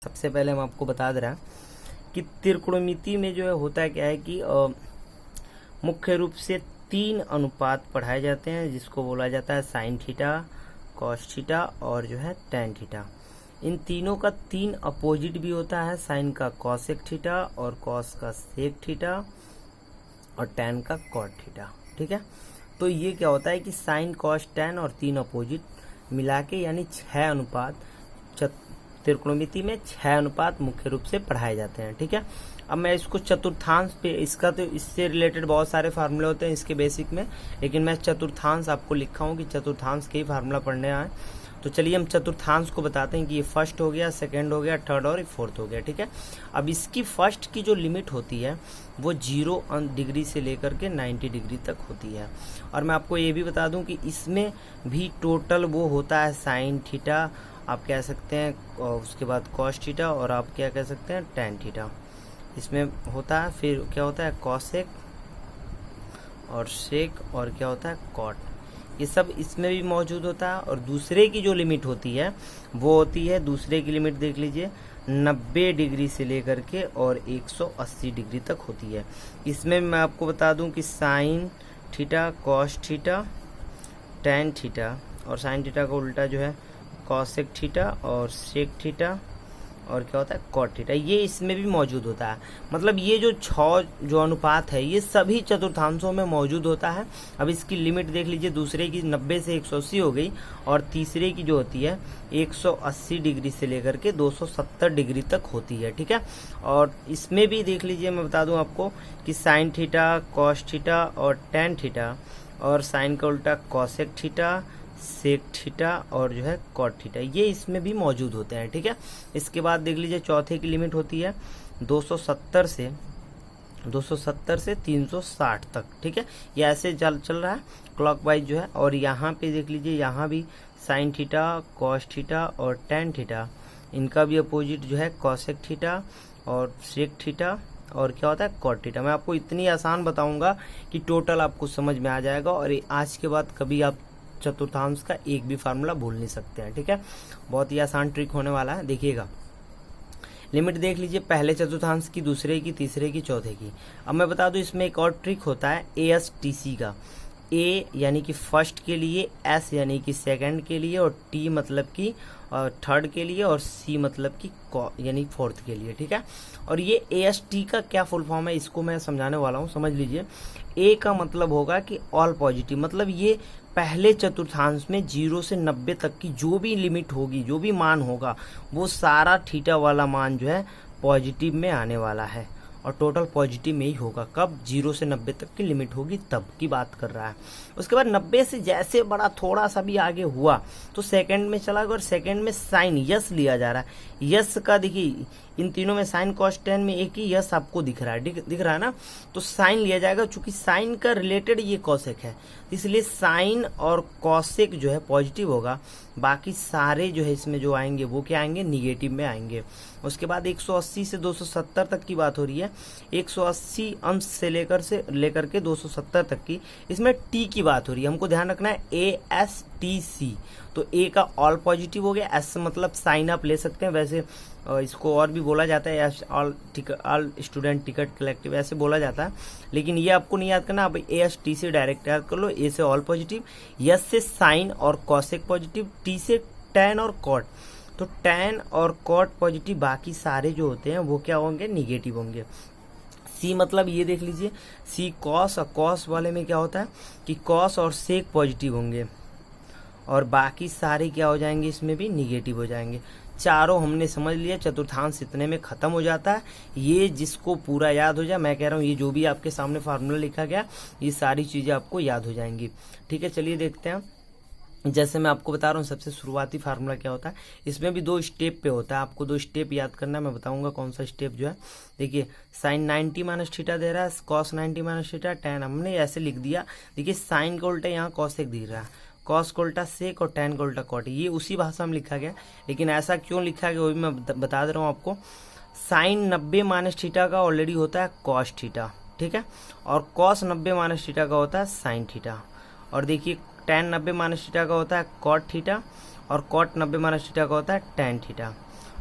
सबसे पहले हम आपको बता दे रहे हैं कि त्रिकोणमिति में जो है होता है क्या है कि मुख्य रूप से 3 अनुपात पढ़ाए जाते हैं, जिसको बोला जाता है साइन थीटा, कॉस थीटा और जो है टेन थीटा। इन तीनों का 3 अपोजिट भी होता है, साइन का कॉसेक थीटा और कॉस का सेक थीटा और टेन का कॉट थीटा। ठीक है, तो ये क्या होता है कि साइन कॉस टेन और 3 अपोजिट मिला के यानी 6 अनुपात त्रिकोणमिति में 6 अनुपात मुख्य रूप से पढ़ाए जाते हैं। ठीक है, अब मैं इसको चतुर्थांश पे, इसका तो इससे रिलेटेड बहुत सारे फार्मूले होते हैं इसके बेसिक में, लेकिन मैं चतुर्थांश आपको लिखा हूँ कि चतुर्थांश के ही फार्मूला पढ़ने आए। तो चलिए हम चतुर्थांश को बताते हैं कि ये फर्स्ट हो गया, सेकंड हो गया, थर्ड और फोर्थ हो गया। ठीक है, अब इसकी फर्स्ट की जो लिमिट होती है वो 0 डिग्री से लेकर के 90 डिग्री तक होती है। और मैं आपको ये भी बता दूं कि इसमें भी टोटल वो होता है साइन थीटा, आप कह सकते हैं, और उसके बाद कॉस थीटा और आप क्या कह सकते हैं टेन थीटा इसमें होता है। फिर क्या होता है कॉसेक और सेक और क्या होता है कॉट, ये सब इसमें भी मौजूद होता है। और दूसरे की जो लिमिट होती है वो होती है, दूसरे की लिमिट देख लीजिए 90 डिग्री से लेकर के और 180 डिग्री तक होती है। इसमें मैं आपको बता दूं कि sine theta, cos theta, tan theta और साइन थीटा का उल्टा जो है कॉसेक थीटा और सेक थीटा और क्या होता है कॉट थीटा, ये इसमें भी मौजूद होता है। मतलब ये जो 6 जो अनुपात है ये सभी चतुर्थांशों में मौजूद होता है। अब इसकी लिमिट देख लीजिए, दूसरे की 90 से 180 हो गई और तीसरे की जो होती है 180 डिग्री से लेकर के 270 डिग्री तक होती है। ठीक है, और इसमें भी देख लीजिए, मैं बता दूं आपको कि साइन थीटा, कॉस थीटा और टेन थीटा और साइन का उल्टा कॉसेक थीटा, सेक थीटा और जो है कॉट थीटा, ये इसमें भी मौजूद होते हैं। ठीक है, इसके बाद देख लीजिए चौथे की लिमिट होती है 270 से 360 तक। ठीक है, ये ऐसे चल रहा है क्लॉकवाइज जो है। और यहाँ पे देख लीजिए, यहाँ भी साइन थीटा, कॉस थीटा और टेन थीटा, इनका भी अपोजिट जो है कॉसेक थीटा और सेक थीटा और क्या होता है कॉट थीटा। मैं आपको इतनी आसान बताऊंगा कि टोटल आपको समझ में आ जाएगा और आज के बाद कभी आप चतुर्थांश का एक भी फार्मूला भूल नहीं सकते हैं। ठीक है, बहुत ही आसान ट्रिक होने वाला है, देखिएगा। लिमिट देख लीजिए, पहले चतुर्थांश की, दूसरे की, तीसरे की, चौथे की। अब मैं बता दूं इसमें एक और ट्रिक होता है ASTC का। ए यानी कि फर्स्ट के लिए, एस यानी कि सेकंड के लिए और टी मतलब कि थर्ड के लिए और सी मतलब कि यानी फोर्थ के लिए। ठीक है, और ये AST का क्या फुल फॉर्म है इसको मैं समझाने वाला हूँ, समझ लीजिए। ए का मतलब होगा कि ऑल पॉजिटिव, मतलब ये पहले चतुर्थांश में 0 से 90 तक की जो भी लिमिट होगी, जो भी मान होगा, वो सारा थीटा वाला मान जो है पॉजिटिव में आने वाला है और टोटल पॉजिटिव में ही होगा। कब? 0 से 90 तक की लिमिट होगी तब की बात कर रहा है। उसके बाद 90 से जैसे बड़ा थोड़ा सा भी आगे हुआ तो सेकंड में चला गया और सेकंड में साइन यस लिया जा रहा है। यस का देखिए, इन तीनों में साइन कॉस टेन में एक ही यस आपको दिख रहा है, दिख रहा है ना, तो साइन लिया जाएगा। चूंकि साइन का रिलेटेड ये कॉसेक है, इसलिए साइन और कॉसेक जो है पॉजिटिव होगा, बाकी सारे जो है इसमें जो आएंगे वो क्या आएंगे, निगेटिव में आएंगे। उसके बाद 180 से 270 तक की बात हो रही है, 180 अंश से लेकर के 270 तक की, इसमें टी की बात हो रही है। हमको ध्यान रखना है ASTC, तो ए का ऑल पॉजिटिव हो गया, एस मतलब साइन आप ले सकते हैं, वैसे इसको और भी बोला जाता है ऑल स्टूडेंट टिकट कलेक्टिव ऐसे बोला जाता है, लेकिन ये आपको नहीं याद करना। आप AST से डायरेक्ट याद कर लो। ए से ऑल पॉजिटिव, यस से साइन और कॉसेक पॉजिटिव, टी से टेन और कॉट, तो टेन और कॉट पॉजिटिव, बाकी सारे जो होते हैं वो क्या होंगे, निगेटिव होंगे। सी मतलब ये देख लीजिए, सी कॉस, और कॉस वाले में क्या होता है कि कॉस और सेक पॉजिटिव होंगे और बाकी सारे क्या हो जाएंगे, इसमें भी निगेटिव हो जाएंगे। चारों हमने समझ लिया, चतुर्थांश इतने में खत्म हो जाता है। ये जिसको पूरा याद हो जाए, मैं कह रहा हूँ ये जो भी आपके सामने फार्मूला लिखा गया, ये सारी चीजें आपको याद हो जाएंगी। ठीक है, चलिए देखते हैं। जैसे मैं आपको बता रहा हूँ, सबसे शुरुआती फार्मूला क्या होता है, इसमें भी 2 स्टेप पे होता है, आपको 2 स्टेप याद करना है। मैं बताऊंगा कौन सा स्टेप जो है। देखिए, साइन 90 माइनस थीटा दे रहा है, कॉस 90 माइनस थीटा, टेन हमने ऐसे लिख दिया। देखिए, साइन का उल्टा यहाँ कॉसेक दिख रहा है, कॉस का उल्टा सेक और टेन का उल्टा कॉट, ये उसी भाषा में लिखा गया। लेकिन ऐसा क्यों लिखा गया वो भी मैं बता दे रहा हूँ आपको। साइन 90 माइनस थीटा का ऑलरेडी होता है कॉस थीटा, ठीक है, और कॉस 90 माइनस थीटा का होता है साइन थीटा। और देखिए, टेन 90 माइनस थीटा का होता है कॉट थीटा और कॉट 90 माइनस थीटा का होता है टेन थीटा।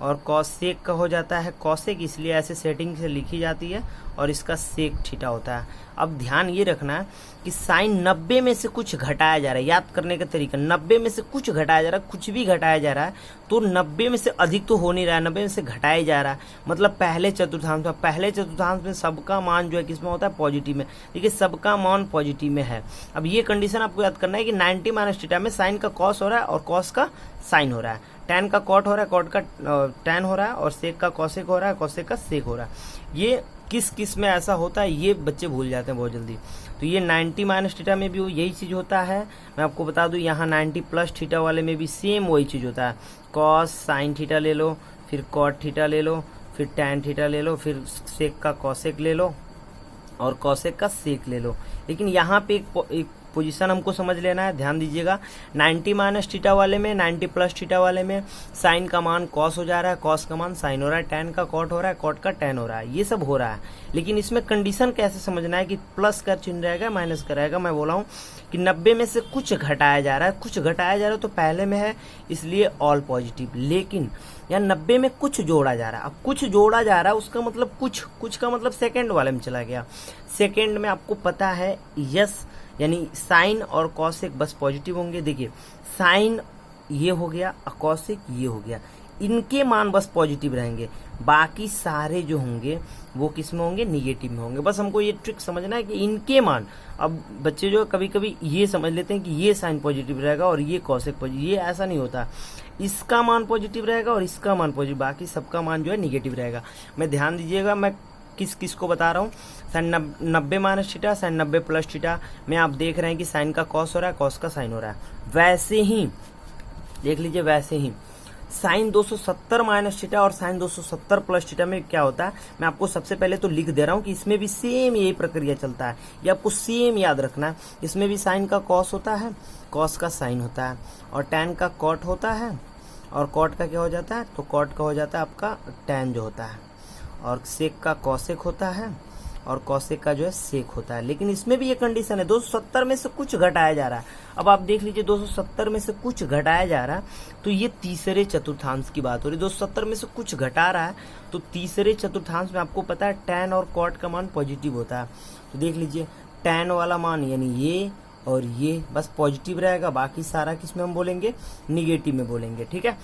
और कॉसेक का हो जाता है कॉसेक, इसलिए ऐसे सेटिंग से लिखी जाती है, और इसका सेक थीटा होता है। अब ध्यान ये रखना है कि साइन 90 में से कुछ घटाया जा रहा है, याद करने का तरीका 90 में से कुछ घटाया जा रहा है, कुछ भी घटाया जा रहा है तो 90 में से अधिक तो हो नहीं रहा है, 90 में से घटाया जा रहा है, मतलब पहले चतुर्थांश में सबका मान जो है किसमें होता है, पॉजिटिव में। देखिए सबका मान पॉजिटिव में है। अब ये कंडीशन आपको याद करना है कि 90 माइनस थीटा में साइन का कॉस हो रहा है और कॉस का साइन हो रहा है, टैन का कॉट हो रहा है, कॉट का टैन हो रहा है, और सेक का कॉसेक हो रहा है, कॉसेक का सेक हो रहा है। ये किस किस में ऐसा होता है ये बच्चे भूल जाते हैं बहुत जल्दी। तो ये 90 माइनस थीटा में भी यही चीज होता है। मैं आपको बता दूं यहाँ 90 प्लस थीटा वाले में भी सेम वही चीज होता है। कॉस साइन थीटा ले लो, फिर कॉट थीटा ले लो, फिर टैन थीटा ले लो, फिर सेक का कॉसेक ले लो और कॉसेक का सेक ले लो। लेकिन यहाँ पे एक पोजीशन हमको समझ लेना है, ध्यान दीजिएगा। 90 माइनस थीटा वाले में, 90 प्लस थीटा वाले में साइन का मान कॉस हो जा रहा है, कॉस का मान साइन हो रहा है, टैन का कॉट हो रहा है, कॉट का टैन हो रहा है, ये सब हो रहा है। लेकिन इसमें कंडीशन कैसे समझना है कि प्लस का चिन्ह रहेगा माइनस का रहेगा। मैं बोला हूँ कि 90 में से कुछ घटाया जा रहा है, कुछ घटाया जा रहा है तो पहले में है इसलिए ऑल पॉजिटिव। लेकिन यहाँ 90 में कुछ जोड़ा जा रहा है, अब कुछ जोड़ा जा रहा है उसका मतलब कुछ का मतलब सेकेंड वाले में चला गया। सेकेंड में आपको पता है यस, यानी साइन और कॉसेक बस पॉजिटिव होंगे। देखिए साइन ये हो गया और कॉसेक ये हो गया, इनके मान बस पॉजिटिव रहेंगे, बाकी सारे जो होंगे वो किस में होंगे, निगेटिव में होंगे। बस हमको ये ट्रिक समझना है कि इनके मान, अब बच्चे जो कभी कभी ये समझ लेते हैं कि ये साइन पॉजिटिव रहेगा और ये कॉसेक पॉजिटिव, ये ऐसा नहीं होता। इसका मान पॉजिटिव रहेगा और इसका मान पॉजिटिव, बाकी सबका मान जो है निगेटिव रहेगा। मैं ध्यान दीजिएगा, मैं किस किस को बता रहा हूँ। Sine 90 minus theta, sine 90 plus theta में आप देख रहे हैं कि साइन का कॉस हो रहा है, कॉस का साइन हो रहा है। वैसे ही देख लीजिए, वैसे ही साइन 270 माइनस थीटा और साइन 270 प्लस थीटा में क्या होता है, मैं आपको सबसे पहले तो लिख दे रहा हूँ कि इसमें भी सेम यही प्रक्रिया चलता है, ये आपको सेम याद रखना है। इसमें भी साइन का कॉस होता है, कॉस का साइन होता है, और टैन का कॉट होता है, और कॉट का क्या हो जाता है, तो कॉट का हो जाता है आपका टैन जो होता है, और सेक का कॉसेक होता है, और कॉसेक का जो है सेक होता है। लेकिन इसमें भी ये कंडीशन है 270 में से कुछ घटाया जा रहा है। अब आप देख लीजिए 270 में से कुछ घटाया जा रहा है तो ये तीसरे चतुर्थांश की बात हो रही है। 270 में से कुछ घटा रहा है तो तीसरे चतुर्थांश में आपको पता है टैन और कॉट का मान पॉजिटिव होता है। तो देख लीजिए टैन वाला मान यानी ये और ये बस पॉजिटिव रहेगा, बाकी सारा किस में हम बोलेंगे, निगेटिव में बोलेंगे। ठीक है,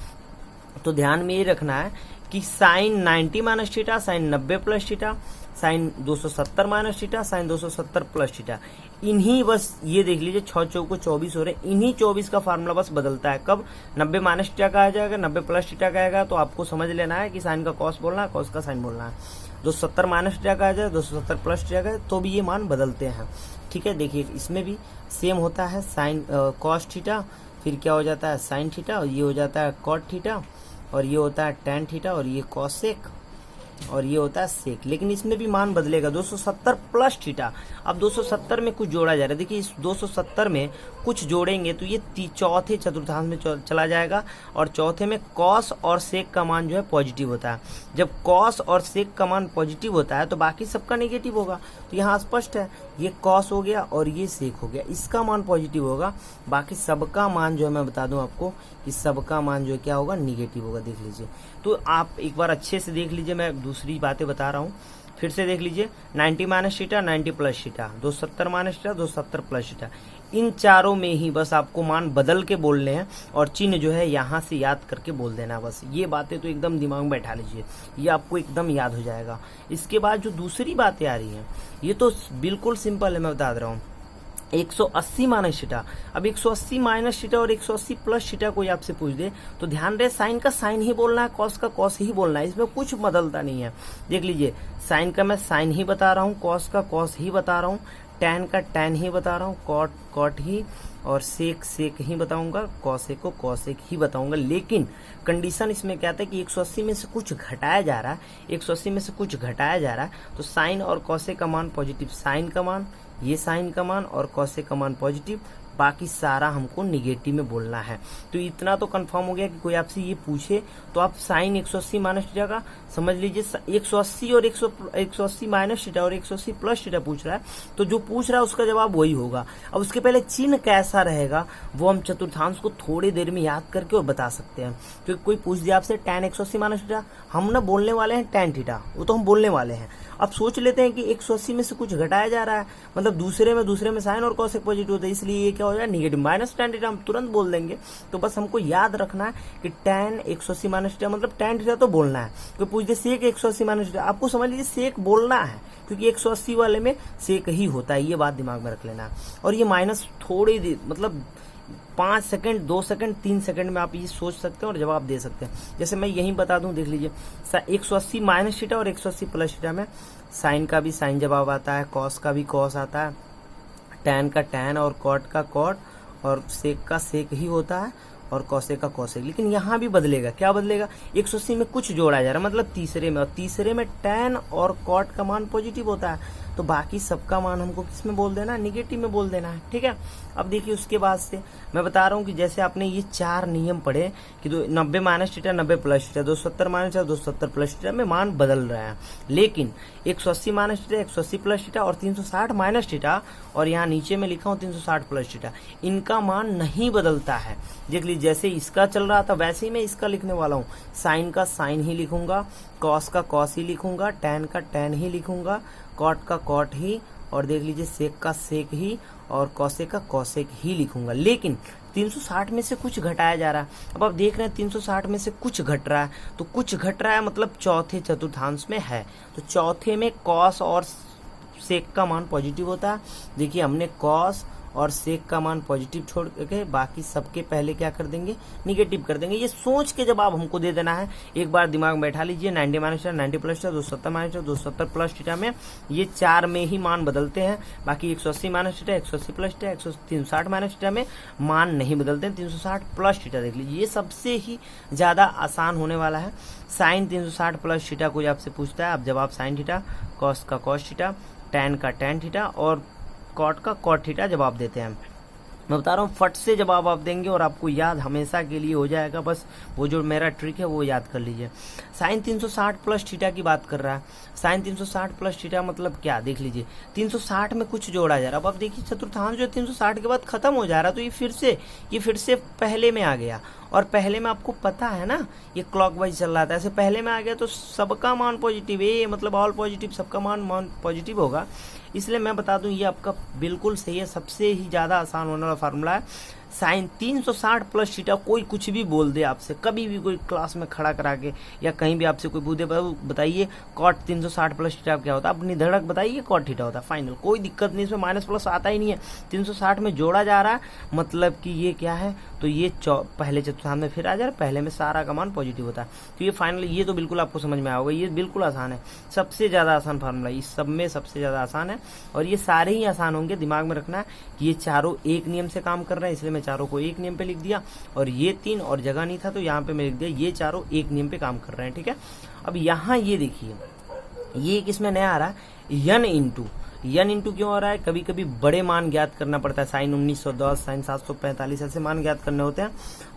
तो ध्यान में ये रखना है कि sine 90 minus theta, sine 90 plus theta, sine 270 minus theta, sine 270 plus theta, इन्हीं बस ये देख लीजिए 6 चौको 24 हो रहे, इन्हीं 24 का फार्मूला बस बदलता है। कब 90 माइनस थीटा का आ जाएगा, 90 प्लस थीटा का आएगा, तो आपको समझ लेना है कि साइन का कॉस बोलना है, कॉस का साइन बोलना है। 270 माइनस थीटा का आ जाए, 270 प्लस थीटा का, तो भी ये मान बदलते हैं। ठीक है, देखिए इसमें भी सेम होता है, साइन कॉस थीटा, फिर क्या हो जाता है साइन थीटा, और ये हो जाता है कॉट थीटा, और ये होता है टैन थीटा, और ये कॉसेक, और ये होता है सेक। लेकिन इसमें भी मान बदलेगा 270 प्लस थीटा। अब 270 में कुछ जोड़ा जा रहा है, देखिए इस 270 में कुछ जोड़ेंगे तो ये चौथे चतुर्थांश में चला जाएगा, और चौथे में कॉस और सेक का मान जो है पॉजिटिव होता है। जब कॉस और सेक का मान पॉजिटिव होता है तो बाकी सबका नेगेटिव होगा। तो यहाँ स्पष्ट है, ये कॉस हो गया और ये सेक हो गया, इसका मान पॉजिटिव होगा, बाकी सबका मान जो है मैं बता दूं आपको कि सबका मान जो है क्या होगा, निगेटिव होगा। देख लीजिए, तो आप एक बार अच्छे से देख लीजिए, मैं दूसरी बातें बता रहा हूँ, फिर से देख लीजिए। 90 minus theta, 90 plus theta, 270 minus theta, 270 plus theta, इन चारों में ही बस आपको मान बदल के बोलने हैं और चिन्ह जो है यहाँ से याद करके बोल देना। बस ये बातें तो एकदम दिमाग में बैठा लीजिए, ये आपको एकदम याद हो जाएगा। इसके बाद जो दूसरी बातें आ रही हैं ये तो बिल्कुल सिंपल है, मैं बता रहा हूँ। 180 माइनस थीटा, अब 180 माइनस थीटा और 180 प्लस थीटा कोई आपसे पूछ दे तो ध्यान रहे साइन का साइन ही बोलना है, कॉस का कॉस ही बोलना है, इसमें कुछ बदलता नहीं है। देख लीजिए साइन का मैं साइन ही बता रहा हूँ, कॉस का कॉस ही बता रहा हूँ, टैन का टैन ही बता रहा हूँ, कॉट कॉट ही, और सेक सेक ही बताऊंगा, कॉसेक को कॉसेक ही बताऊंगा। लेकिन कंडीशन इसमें क्या था कि 180 में से कुछ घटाया जा रहा है, 180 में से कुछ घटाया जा रहा है तो साइन और कॉसेक का मान पॉजिटिव, साइन का मान ये साइन का मान और कॉसेक का मान पॉजिटिव, बाकी सारा हमको निगेटिव में बोलना है। तो इतना तो कंफर्म हो गया कि कोई आपसे ये पूछे तो आप साइन 180 माइनस थीटा का समझ लीजिए 180 और 180 माइनस थीटा और 180 प्लस थीटा पूछ रहा है, तो जो पूछ रहा है उसका जवाब वही होगा। अब उसके पहले चिन्ह कैसा रहेगा वो हम चतुर्थांश को थोड़ी देर में याद करके और बता सकते हैं। क्योंकि कोई पूछ दिया आपसे tan 180 माइनस थीटा, हम ना बोलने वाले हैं tan थीटा, वो तो हम बोलने वाले हैं। अब सोच लेते हैं कि 180 में से कुछ घटाया जा रहा है, मतलब दूसरे में साइन और कॉसेक पॉजिटिव होता है, इसलिए ये क्या हो जाए निगेटिव माइनस tan थीटा, हम तुरंत बोल देंगे। तो बस हमको याद रखना है कि tan 180 माइनस थीटा मतलब tan थीटा तो बोलना है। कोई पूछ दे सेक 180 माइनस थीटा, आपको समझ लीजिए सेक बोलना है, क्योंकि 180 वाले में सेक ही होता है, ये बात दिमाग में रख लेना है। और ये माइनस थोड़ी देर मतलब 5 सेकंड 2 सेकंड 3 सेकंड में आप ये सोच सकते हैं और जवाब दे सकते हैं। जैसे मैं यहीं बता दूं, देख लीजिए 180 माइनस थीटा और 180 प्लस थीटा में साइन का भी साइन जवाब आता है, कॉस का भी कॉस आता है, टैन का टैन और कॉट का कॉट और सेक का सेक ही होता है और कॉसेक का कॉसेक। लेकिन यहाँ भी बदलेगा, क्या बदलेगा, 180 में कुछ जोड़ा जा रहा है मतलब तीसरे में, और तीसरे में टैन और कॉट का मान पॉजिटिव होता है, तो बाकी सबका मान हमको किस में बोल देना है, निगेटिव में बोल देना है। ठीक है, अब देखिए उसके बाद से मैं बता रहा हूँ कि जैसे आपने ये 4 नियम पढ़े कि 90 minus theta 90 plus theta, 270 minus theta 270 plus theta में मान बदल रहा है। लेकिन 180 माइनस थीटा 180 प्लस थीटा और 360 माइनस थीटा, और यहाँ नीचे में लिखा हूँ 360 प्लस थीटा, इनका मान नहीं बदलता है। देख लीजिए जैसे इसका चल रहा था वैसे ही मैं इसका लिखने वाला हूँ। साइन का साइन ही लिखूंगा, कॉस का कॉस ही लिखूंगा, टैन का टैन ही लिखूंगा, कॉट का कॉट ही, और देख लीजिए सेक का सेक ही और कॉसेक का कॉसेक ही लिखूंगा। लेकिन 360 में से कुछ घटाया जा रहा है। अब आप देख रहे हैं 360 में से कुछ घट रहा है, तो कुछ घट रहा है मतलब चौथे चतुर्थांश में है, तो चौथे में कॉस और सेक का मान पॉजिटिव होता है। देखिए हमने कॉस और सेक का मान पॉजिटिव छोड़ के बाकी सबके पहले क्या कर देंगे, निगेटिव कर देंगे। ये सोच के जवाब हमको दे देना है। एक बार दिमाग में बैठा लीजिए, 90 minus theta 90 plus theta 270 minus theta 270 plus theta में ये 4 में ही मान बदलते हैं। बाकी 180 minus theta 180 plus theta 360 minus theta में मान नहीं बदलते हैं। 360 प्लस थीटा देख लीजिए, ये सबसे ही ज्यादा आसान होने वाला है। साइन 360 प्लस थीटा कोई आपसे पूछता है, अब जवाब साइन थीटा, कॉस का कॉस थीटा, टैन का टैन थीटा और कॉट का कॉट थीटा जवाब देते हैं। मैं बता रहा हूँ फट से जवाब आप देंगे और आपको याद हमेशा के लिए हो जाएगा। बस वो जो मेरा ट्रिक है वो याद कर लीजिए। साइन 360 प्लस थीटा की बात कर रहा है। साइन 360 प्लस थीटा मतलब क्या, देख लीजिए 360 में कुछ जोड़ा जा रहा है। अब देखिए चतुर्थांश जो 360 के बाद खत्म हो जा रहा है, तो ये फिर से पहले में आ गया। और पहले में आपको पता है ना ये क्लॉकवाइज चल रहा था, ऐसे पहले में आ गया तो सबका मान पॉजिटिव, ये मतलब ऑल पॉजिटिव, सबका मान पॉजिटिव होगा। इसलिए मैं बता दूं ये आपका बिल्कुल सही है, सबसे ही ज्यादा आसान होने वाला फार्मूला है। साइन 360 प्लस थीटा कोई कुछ भी बोल दे आपसे, कभी भी कोई क्लास में खड़ा करा के या कहीं भी आपसे कोई पूछे बताइए कॉट 360 प्लस थीटा क्या होता है, अपनी धड़क बताइए कॉट थीटा होता है, फाइनल, कोई दिक्कत नहीं, इसमें माइनस प्लस आता ही नहीं है। 360 में जोड़ा जा रहा है मतलब कि ये क्या है, तो ये पहले चतुर्थांश में फिर आ जा रहा है, पहले में सारा का मान पॉजिटिव होता है। तो ये फाइनल, ये तो बिल्कुल आपको समझ में आएगा, ये बिल्कुल आसान है, सबसे ज्यादा आसान फार्मूला, इस सब में सबसे ज्यादा आसान है और ये सारे ही आसान होंगे। दिमाग में रखना है कि ये चारों एक नियम से काम कर रहे हैं, इसलिए मैं चारों को एक नियम पे लिख दिया, और ये 3 और जगह नहीं था तो यहाँ पे मैं लिख दिया, ये चारों एक नियम पे काम कर रहे हैं। ठीक है, अब यहाँ ये देखिए, ये किसमें नया आ रहा है, यन इंटू क्यों हो रहा है, कभी कभी बड़े मान ज्ञात करना पड़ता है, साइन 1910 साइन 745 ऐसे मान ज्ञात करने होते हैं,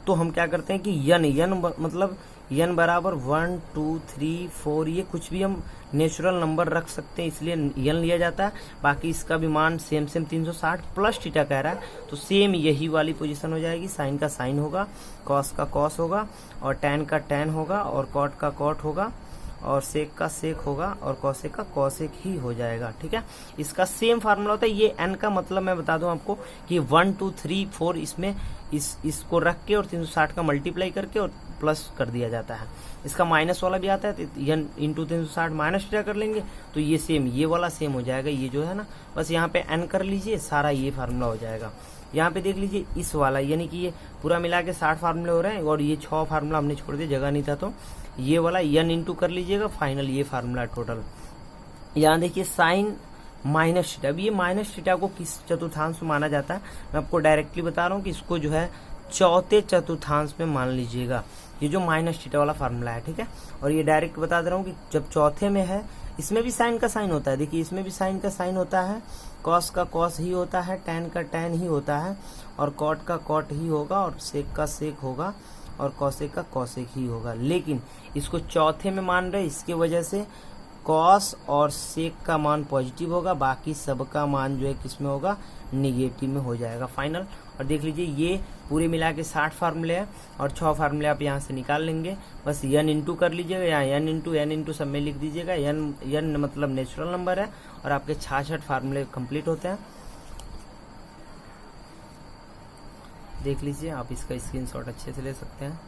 तो हम क्या करते हैं कि यन मतलब यन बराबर 1 2 3 4, ये कुछ भी हम नेचुरल नंबर रख सकते हैं, इसलिए यन लिया जाता है। बाकी इसका भी मान सेम 360 प्लस थीटा कह रहा है, तो सेम यही वाली पोजीशन हो जाएगी। साइन का साइन होगा, कॉस का कॉस होगा, और टैन का टैन होगा, और कॉट का कॉट होगा, और सेक का सेक होगा, और कॉसेक का कॉसेक ही हो जाएगा। ठीक है, इसका सेम फार्मूला होता है। ये एन का मतलब मैं बता दूं आपको कि 1 2 3 4 इसमें इसको रख के और 360 का मल्टीप्लाई करके और प्लस कर दिया जाता है। इसका माइनस वाला भी आता है, तो यन इंटू 360 माइनस थीटा कर लेंगे तो ये सेम, ये वाला सेम हो जाएगा, ये जो है ना, बस यहाँ पे एन कर लीजिए, सारा ये फार्मूला हो जाएगा। यहाँ पे देख लीजिए इस वाला, यानी कि ये पूरा मिला के 60 फार्मूले हो रहे हैं, और ये 6 फार्मूला हमने छोड़ दिया, जगह नहीं था, तो ये वाला यन इंटू कर लीजिएगा, फाइनल ये फार्मूला टोटल। यहाँ देखिए साइन माइनस थीटा, अब ये माइनस थीटा को किस चतुर्थांश में माना जाता है, मैं आपको डायरेक्टली बता रहा हूँ कि इसको जो है चौथे चतुर्थांश में मान लीजिएगा, ये जो माइनस थीटा वाला फार्मूला है। ठीक है, और ये डायरेक्ट बता दे रहा हूँ कि जब चौथे में है इसमें भी साइन का साइन होता है, देखिए इसमें भी साइन का साइन होता है, कॉस का कॉस ही होता है, टैन का टैन ही होता है, और कॉट का कॉट ही होगा, और सेक का सेक होगा, और कॉसेक का कॉसेक ही होगा। लेकिन इसको चौथे में मान रहे, इसके वजह से कॉस और सेक का मान पॉजिटिव होगा, बाकी सबका मान जो है किसमें होगा, निगेटिव में हो जाएगा फाइनल। और देख लीजिए ये पूरे मिला के 60 फार्मूले हैं, और 6 फार्मूले आप यहाँ से निकाल लेंगे। बस n इंटू कर लीजिएगा, यहाँ n इंटू सब में लिख दीजिएगा। n मतलब नेचुरल नंबर है, और आपके 66 फार्मूले कंप्लीट होते हैं। देख लीजिए, आप इसका स्क्रीनशॉट अच्छे से ले सकते हैं।